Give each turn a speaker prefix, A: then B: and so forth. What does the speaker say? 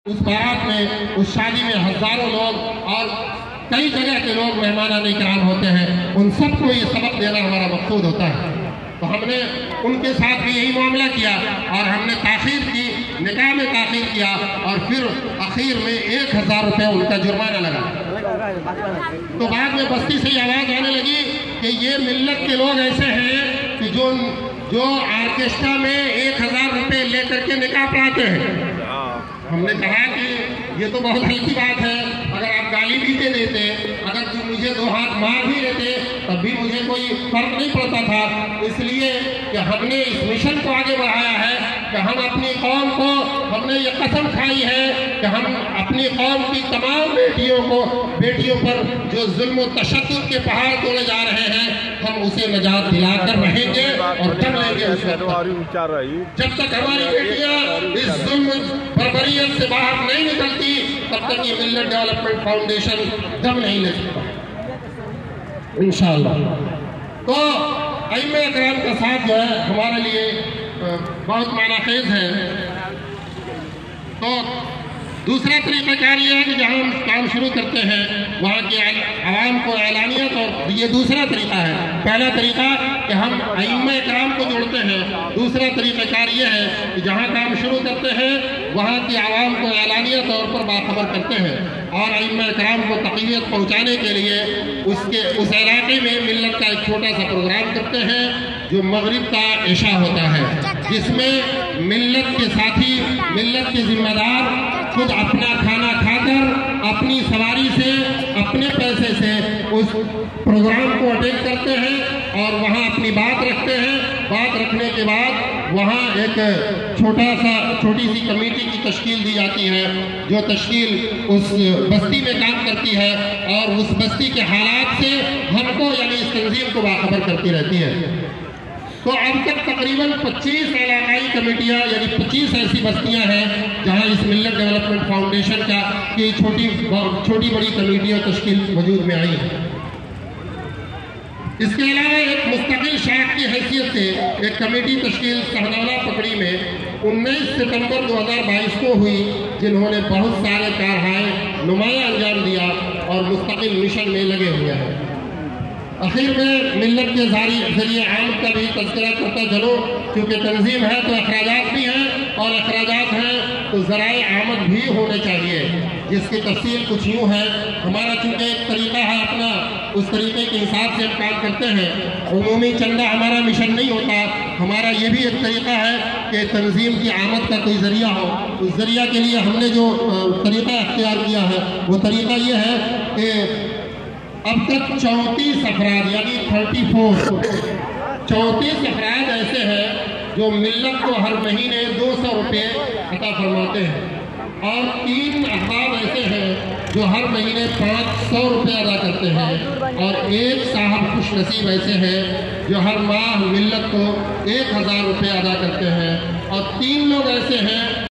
A: اس بارات میں، اس شادی میں ہزاروں لوگ اور کئی جگہ کے لوگ مہمانان اکرام ہوتے ہیں، ان سب کو یہ سبق دینا ہمارا مقصود ہوتا ہے۔ تو ہم نے ان کے ساتھ بھی یہی معاملہ کیا اور ہم نے تاخیر کی، نکاح میں تاخیر کیا اور پھر اخیر میں 1000 روپے ان کا جرمانہ لگا۔ تو بعد میں بستی سے یہ آواز آنے لگی کہ یہ ملت کے لوگ ایسے ہیں کہ جو آرکیسٹرا میں 1000 روپے لے کر کے نکاح پڑھاتے ہیں۔ ہم نے کہا کہ یہ تو بہت ہلکی بات ہے، اگر آپ گالی بھی دے دیتے، اگر مجھے 2 ہاتھ مار بھی لیتے تب بھی مجھے کوئی فرق نہیں پڑتا تھا، اس لیے کہ ہم نے اس مشن کو آگے بڑھایا ہے کہ ہم اپنی قوم کو، ہم نے یہ قسم کھائی ہے کہ ہم اپنی قوم کی تمام بیٹیوں پر جو ظلم و تشدد کے پہاڑ توڑے جا رہے ہیں، ہم اسے نجات دلا کر رہیں گے اور جب لیں گے اس وقت جب تک ہماری بیٹیاں اس ظلم بربریت سے باہر نہیں نکلتی تب تک یہ ملت ڈیولپمنٹ فاؤنڈیشن دم نہیں لے سکتا انشاءاللہ۔ تو ائمہ اکرام کا ساتھ جو ہے ہمارے لیے بہت معنی خیز ہے۔ تو دوسرا طریقہ کار یہ ہے کہ جہاں ہم کام شروع کرتے ہیں وہاں کے عوام کو اعلانیت، اور یہ دوسرا طریقہ ہے۔ پہلا طریقہ کہ ہم ائمہ اکرام کو جوڑتے ہیں، دوسرا طریقہ کار یہ ہے کہ جہاں کام شروع کرتے ہیں وہاں کے عوام کو اعلانیہ طور پر باخبر کرتے ہیں اور ائمہ اکرام کو تقویت پہنچانے کے لیے اس علاقے میں ملت کا ایک چھوٹا سا پروگرام کرتے ہیں جو مغرب کا عشاء ہوتا ہے، جس میں ملت کے ساتھی، ملت کے ذمہ دار خود اپنا کھانا کھا کر اپنی سواری سے، اپنے پیسے سے اس پروگرام کو اٹینڈ کرتے ہیں اور وہاں اپنی بات رکھتے ہیں۔ بات رکھنے کے بعد وہاں ایک چھوٹی سی کمیٹی کی تشکیل دی جاتی ہے جو تشکیل اس بستی میں کام کرتی ہے اور اس بستی کے حالات سے ہم کو یعنی اس تنظیم کو باخبر کرتی رہتی ہے۔ تو اب تک تقریباً 25 علاقائی کمیٹیاں یعنی 25 ایسی بستیاں ہیں جہاں اس ملت ڈیولپمنٹ فاؤنڈیشن کی چھوٹی بڑی کمیٹیاں تشکیل وجود میں آئی ہیں۔ اس کے علاوہ ایک مستقل شاخ کی حیثیت سے ایک کمیٹی تشکیل سہنولہ پکڑی میں 19 ستمبر 2022 کو ہوئی، جنہوں نے بہت سارے کارہائے نمایاں انجام دیا اور مستقل مشن میں لگے ہوئے ہیں۔ اخیر میں ملت کے ذریعے عام کا بھی تذکرہ کرتا چلوں، کیونکہ تنظیم ہے تو اخراجات بھی ہیں اور اخراجات ہیں تو ذرائع آمد بھی ہونے چاہیے، جس کی تفصیل کچھ یوں ہے۔ ہمارا چونکہ ایک طریقہ ہے اپنا، اس طریقے کے حساب سے ہم کام کرتے ہیں، عمومی چندہ ہمارا مشن نہیں ہوتا، ہمارا یہ بھی ایک طریقہ ہے کہ تنظیم کی آمد کا کوئی ذریعہ ہو۔ اس ذریعہ کے لیے ہم نے جو طریقہ اختیار کیا ہے وہ طریقہ یہ ہے کہ اب تک 34 افراد یعنی 34 افراد ایسے ہیں جو ملت کو ہر مہینے 200 روپے عطا فرماتے ہیں اور 3 افراد ایسے ہیں جو ہر مہینے 500 روپے ادا کرتے ہیں اور ایک صاحب خوش نصیب ایسے ہیں جو ہر ماہ ملت کو 1000 روپے ادا کرتے ہیں اور 3 لوگ ایسے ہیں